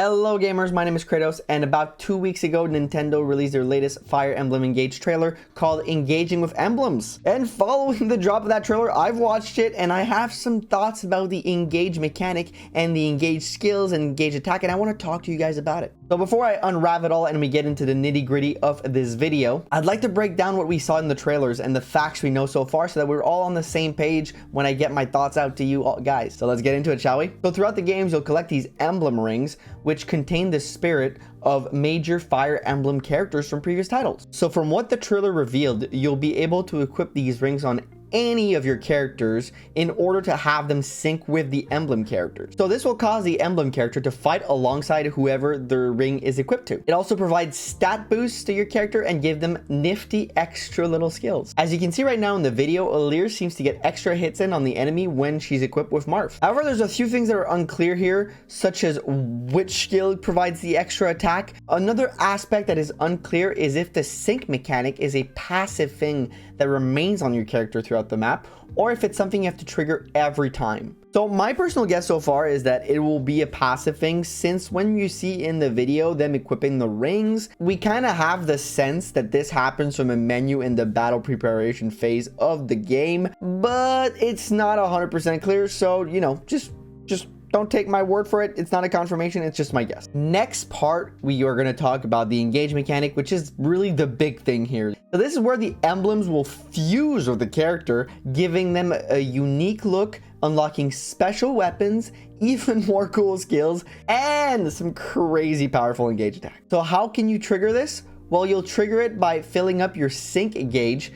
Hello gamers, my name is Kratos, and about 2 weeks ago, Nintendo released their latest Fire Emblem Engage trailer called Engaging with Emblems. And following the drop of that trailer, I've watched it and I have some thoughts about the Engage mechanic and the Engage skills and Engage attack, and I want to talk to you guys about it. So before I unwrap it all and we get into the nitty-gritty of this video, I'd like to break down what we saw in the trailers and the facts we know so far so that we're all on the same page when I get my thoughts out to you all guys. So let's get into it, shall we? So throughout the games, you'll collect these emblem rings, which contain the spirit of major Fire Emblem characters from previous titles. So from what the trailer revealed, you'll be able to equip these rings on any of your characters in order to have them sync with the emblem characters. So this will cause the emblem character to fight alongside whoever their ring is equipped to. It also provides stat boosts to your character and give them nifty extra little skills. As you can see right now in the video, Aleer seems to get extra hits in on the enemy when she's equipped with Marth. However, there's a few things that are unclear here, such as which skill provides the extra attack. Another aspect that is unclear is if the sync mechanic is a passive thing that remains on your character throughout the map, or if it's something you have to trigger every time. So my personal guess so far is that it will be a passive thing, since when you see in the video them equipping the rings, we kind of have the sense that this happens from a menu in the battle preparation phase of the game, but it's not 100% clear, so you know, just don't take my word for it. It's not a confirmation, it's just my guess. Next part, we are going to talk about the Engage mechanic, which is really the big thing here. So this is where the emblems will fuse with the character, giving them a unique look, unlocking special weapons, even more cool skills, and some crazy powerful Engage attack. So how can you trigger this? Well, you'll trigger it by filling up your sync gauge,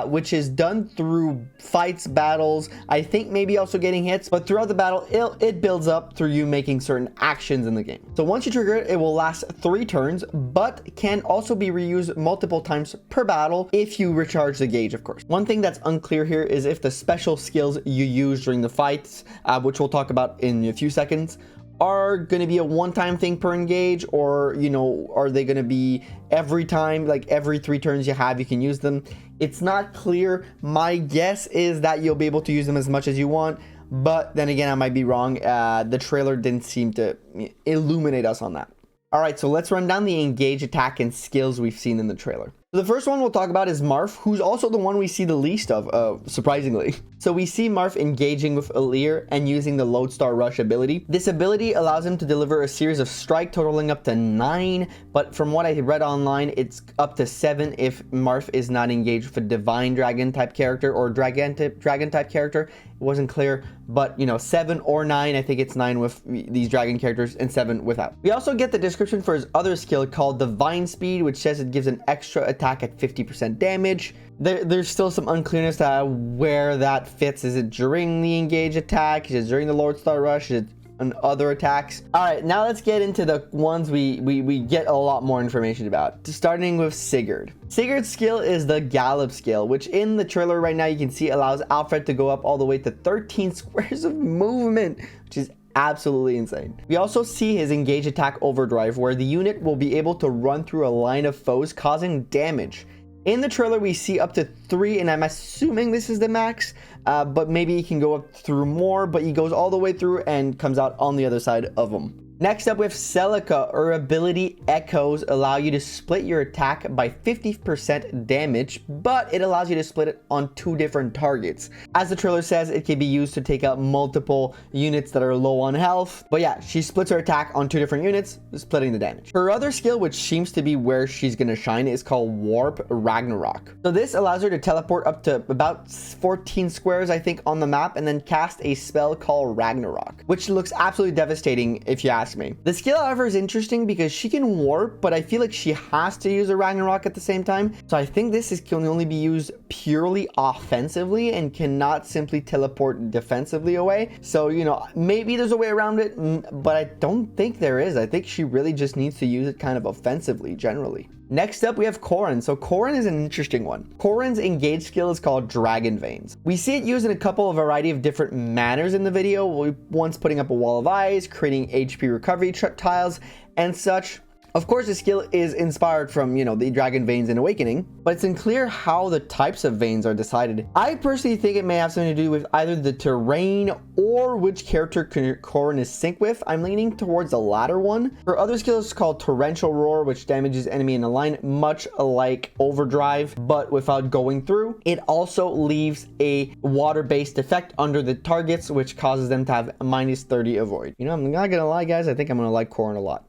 which is done through fights, battles, I think maybe also getting hits, but throughout the battle, it builds up through you making certain actions in the game. So once you trigger it, it will last 3 turns, but can also be reused multiple times per battle if you recharge the gauge, of course. One thing that's unclear here is if the special skills you use during the fights, which we'll talk about in a few seconds, are going to be a one-time thing per engage, or you know, are they going to be every time, like every 3 turns you have you can use them? It's not clear. My guess is that you'll be able to use them as much as you want, but then again, I might be wrong. The trailer didn't seem to illuminate us on that. All right, so let's run down the Engage attack and skills we've seen in the trailer. So the first one we'll talk about is Marth, who's also the one we see the least of, surprisingly. So we see Marth engaging with Aleer and using the Lodestar Rush ability. This ability allows him to deliver a series of strike totaling up to 9, but from what I read online, it's up to 7 if Marth is not engaged with a Divine Dragon type character or Dragon type character. It wasn't clear, but you know, 7 or 9. I think it's 9 with these dragon characters and 7 without. We also get the description for his other skill called Divine Speed, which says it gives an extra attack at 50% damage. There's still some unclearness to where that fits. Is it during the Engage attack? Is it during the Lodestar Rush? Is it on other attacks? All right, now let's get into the ones we get a lot more information about. Starting with Sigurd. Sigurd's skill is the Gallop skill, which in the trailer right now you can see allows Alfred to go up all the way to 13 squares of movement, which is absolutely insane. We also see his Engage attack Overdrive, where the unit will be able to run through a line of foes, causing damage. In the trailer, we see up to 3, and I'm assuming this is the max, but maybe he can go up through more, but he goes all the way through and comes out on the other side of them. Next up, with Celica, her ability Echoes allow you to split your attack by 50% damage, but it allows you to split it on 2 different targets. As the trailer says, it can be used to take out multiple units that are low on health. But yeah, she splits her attack on 2 different units, splitting the damage. Her other skill, which seems to be where she's going to shine, is called Warp Ragnarok. So this allows her to teleport up to about 14 squares, I think, on the map, and then cast a spell called Ragnarok, which looks absolutely devastating if you ask me. The skill, however, is interesting because she can warp, but I feel like she has to use a Ragnarok at the same time. So I think this can only be used purely offensively and cannot simply teleport defensively away. So, you know, maybe there's a way around it, but I don't think there is. I think she really just needs to use it kind of offensively generally. Next up, we have Corrin. So Corrin is an interesting one. Corrin's Engage skill is called Dragon Veins. We see it used in a couple of variety of different manners in the video. Once putting up a wall of ice, creating HP recovery tiles and such. Of course, the skill is inspired from, you know, the dragon veins in Awakening, but it's unclear how the types of veins are decided. I personally think it may have something to do with either the terrain or which character Corrin is synced with. I'm leaning towards the latter one. Her other skill is called Torrential Roar, which damages enemy in a line, much like Overdrive, but without going through. It also leaves a water-based effect under the targets, which causes them to have minus 30 avoid. You know, I'm not gonna lie, guys, I think I'm gonna like Corrin a lot.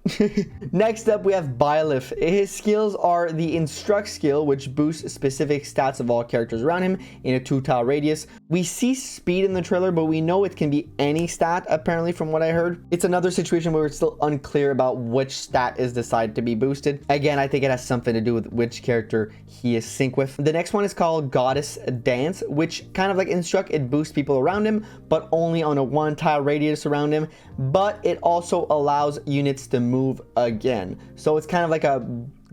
Next up, we have Byleth. His skills are the Instruct skill, which boosts specific stats of all characters around him in a 2-tile radius. We see speed in the trailer, but we know it can be any stat, apparently, from what I heard. It's another situation where it's still unclear about which stat is decided to be boosted. Again, I think it has something to do with which character he is synced with. The next one is called Goddess Dance, which kind of like Instruct, it boosts people around him, but only on a 1-tile radius around him, but it also allows units to move again. So it's kind of like a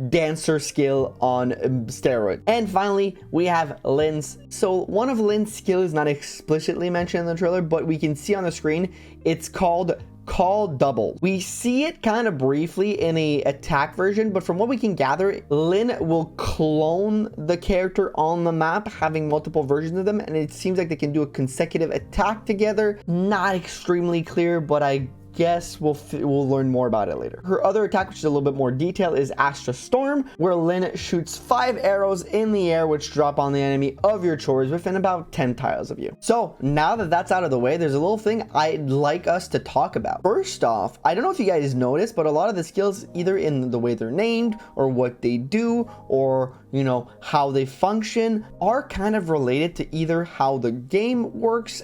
dancer skill on steroid. And finally, we have Lynn's. So one of Lynn's skill is not explicitly mentioned in the trailer, but we can see on the screen it's called Call Double. We see it kind of briefly in a attack version, but from what we can gather, Lynn will clone the character on the map, having multiple versions of them, and it seems like they can do a consecutive attack together. Not extremely clear, but I guess we'll learn more about it later. Her other attack, which is a little bit more detailed, is Astra Storm, where Lynn shoots 5 arrows in the air, which drop on the enemy of your choice within about 10 tiles of you. So now that that's out of the way, there's a little thing I'd like us to talk about. First off, I don't know if you guys noticed, but a lot of the skills, either in the way they're named or what they do, or, you know, how they function, are kind of related to either how the game works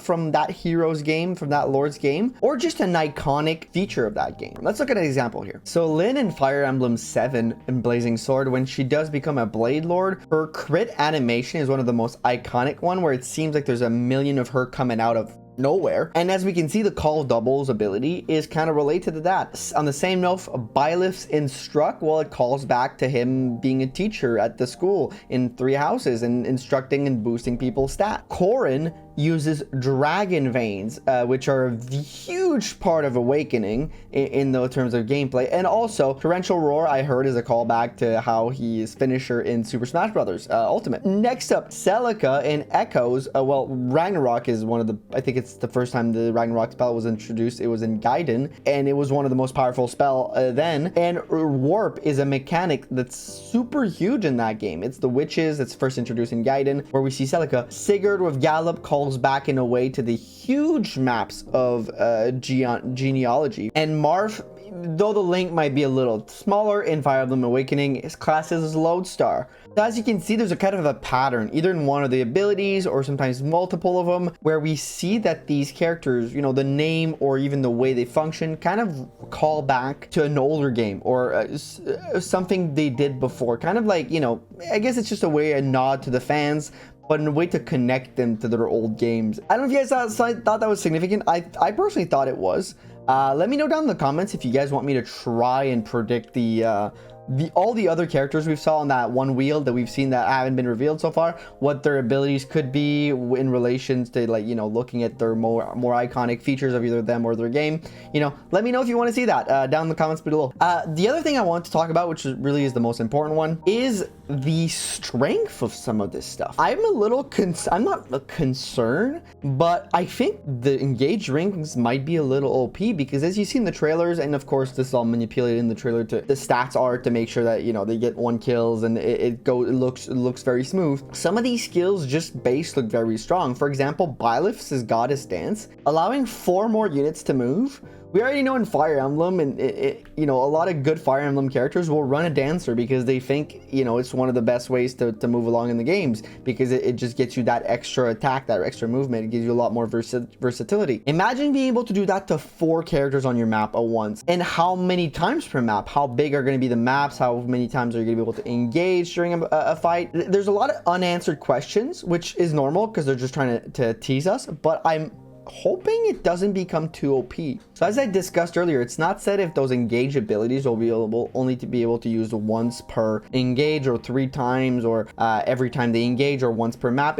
from that hero's game, from that lord's game, or just an iconic feature of that game. Let's look at an example here. So Lynn in Fire Emblem 7 in Blazing Sword, when she does become a Blade Lord, her crit animation is one of the most iconic one, where it seems like there's a million of her coming out of nowhere. And as we can see, the Call Doubles ability is kind of related to that. On the same note, Byleth's Instruct, well, it calls back to him being a teacher at the school in 3 houses and instructing and boosting people's stats. Corrin uses dragon veins, which are the huge part of Awakening in the terms of gameplay. And also Torrential Roar, I heard, is a callback to how he is finisher in Super Smash Bros. Ultimate. Next up, Celica in Echoes. Well, Ragnarok is one of the, I think it's the first time the Ragnarok spell was introduced. It was in Gaiden, and it was one of the most powerful spell then. And Warp is a mechanic that's super huge in that game. It's the witches that's first introduced in Gaiden, where we see Celica. Sigurd with Gallop calls back in a way to the huge maps of genealogy. And Marth, though the link might be a little smaller in Fire Emblem Awakening, his class is Lodestar. So as you can see, there's a kind of a pattern, either in one of the abilities or sometimes multiple of them, where we see that these characters, you know, the name or even the way they function kind of call back to an older game or something they did before. Kind of like, you know, I guess it's just a way, a nod to the fans, but in a way to connect them to their old games. I don't know if you guys thought that was significant. I personally thought it was. Let me know down in the comments if you guys want me to try and predict all the other characters we saw on that one wheel that we've seen that haven't been revealed so far, what their abilities could be in relation to, like, you know, looking at their more iconic features of either them or their game. You know, let me know if you want to see that down in the comments below. The other thing I want to talk about, which really is the most important one, is the strength of some of this stuff. I'm I'm not concerned, but I think the Engage rings might be a little OP, because as you see in the trailers, and of course this is all manipulated in the trailer, to the stats are to make sure that, you know, they get 1 kills and it looks very smooth. Some of these skills just base look very strong. For example, Byleth's Goddess Dance, allowing 4 more units to move. We already know in Fire Emblem, and you know, a lot of good Fire Emblem characters will run a dancer because they think, you know, it's one of the best ways to move along in the games, because it just gets you that extra attack, that extra movement. It gives you a lot more versatility. Imagine being able to do that to 4 characters on your map at once, and how many times per map, how big are going to be the maps, how many times are you going to be able to engage during a fight. There's a lot of unanswered questions, which is normal because they're just trying to tease us, but I'm hoping it doesn't become too OP. So as I discussed earlier, it's not said if those engage abilities will be available only to be able to use once per engage or 3 times or every time they engage or once per map.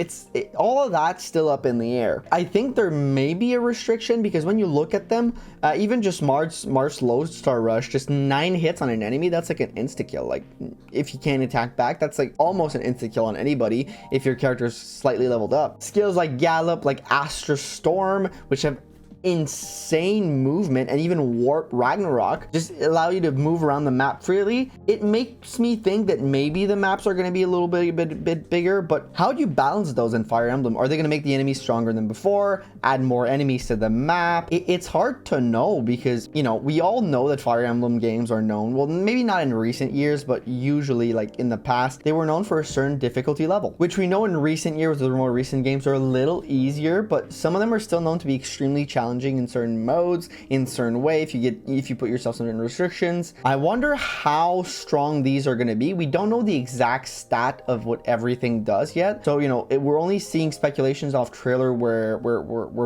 All of that's still up in the air. I think there may be a restriction because when you look at them, even just Mars Lodestar Rush, just 9 hits on an enemy, that's like an insta-kill. Like if you can't attack back, that's like almost an insta-kill on anybody if your character's slightly leveled up. Skills like Gallop, like Astra Storm, which have insane movement, and even Warp Ragnarok just allow you to move around the map freely. It makes me think that maybe the maps are going to be a little bit bigger, but how do you balance those in Fire Emblem? Are they going to make the enemies stronger than before, add more enemies to the map? It's hard to know because, you know, we all know that Fire Emblem games are known, well, maybe not in recent years, but usually like in the past, they were known for a certain difficulty level, which we know in recent years, the more recent games are a little easier, but some of them are still known to be extremely challenging in certain modes, in certain way, if you put yourself in restrictions. I wonder how strong these are going to be. We don't know the exact stat of what everything does yet, so you know we're only seeing speculations off trailer where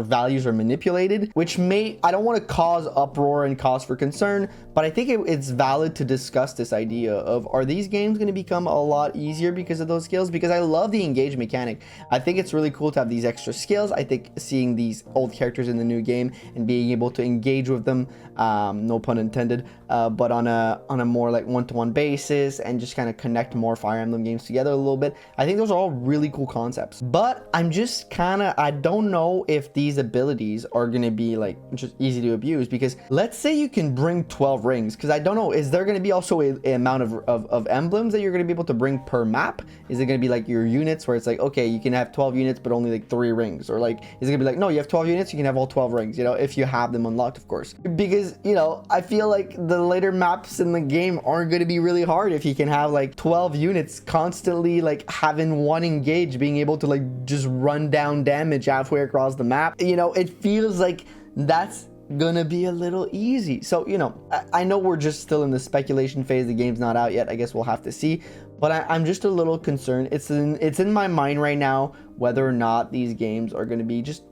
values are manipulated, which may, I don't want to cause uproar and cause for concern, but I think it's valid to discuss this idea of, are these games going to become a lot easier because of those skills? Because I love the engage mechanic. I think it's really cool to have these extra skills. I think seeing these old characters in the new game and being able to engage with them, no pun intended, but on a more like one-to-one basis, and just kind of connect more Fire Emblem games together a little bit. I think those are all really cool concepts, but I'm just I don't know if these abilities are going to be like just easy to abuse, because let's say you can bring 12 rings, because I don't know, is there going to be also a amount of emblems that you're going to be able to bring per map? Is it going to be like your units where it's like, okay, you can have 12 units but only like 3 rings, or like is it going to be like, no, you have 12 units, you can have all 12 rings, you know, if you have them unlocked, of course. Because, you know, I feel like the later maps in the game aren't going to be really hard if you can have like 12 units constantly like having one engage, being able to like just run down damage halfway across the map. You know, it feels like that's gonna be a little easy. So, you know, I know we're just still in the speculation phase. The game's not out yet. I guess we'll have to see. But I'm just a little concerned. It's in my mind right now whether or not these games are going to be just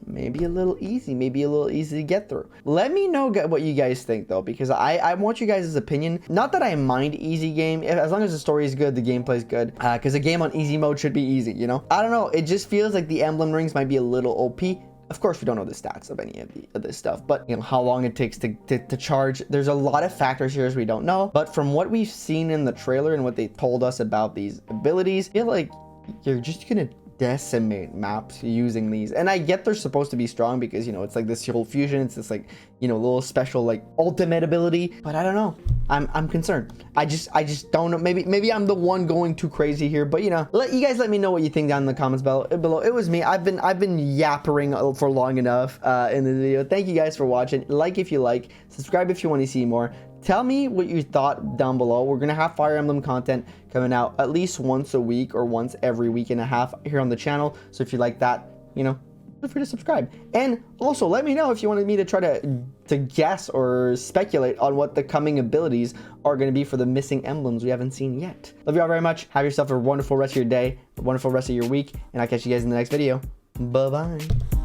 maybe a little easy to get through. Let me know what you guys think though, because I want you guys' opinion. Not that I mind easy game, as long as the story is good, the gameplay is good, because a game on easy mode should be easy, you know. I don't know, it just feels like the emblem rings might be a little OP. Of course, we don't know the stats of any of this stuff, but you know how long it takes to charge. There's a lot of factors here as we don't know, but from what we've seen in the trailer and what they told us about these abilities, I feel like you're just gonna decimate maps using these. And I get they're supposed to be strong because, you know, it's like this whole fusion, it's this like, you know, little special like ultimate ability, but I don't know, I'm concerned. I just don't know. Maybe I'm the one going too crazy here, but you know, you guys let me know what you think down in the comments below. It was me. I've been yappering for long enough in the video. Thank you guys for watching. Like if you like, subscribe if you want to see more. Tell me what you thought down below. We're gonna have Fire Emblem content coming out at least once a week or once every week and a half here on the channel. So if you like that, you know, feel free to subscribe. And also let me know if you wanted me to try to guess or speculate on what the coming abilities are going to be for the missing emblems we haven't seen yet. Love you all very much. Have yourself a wonderful rest of your day, a wonderful rest of your week, and I'll catch you guys in the next video. Bye bye.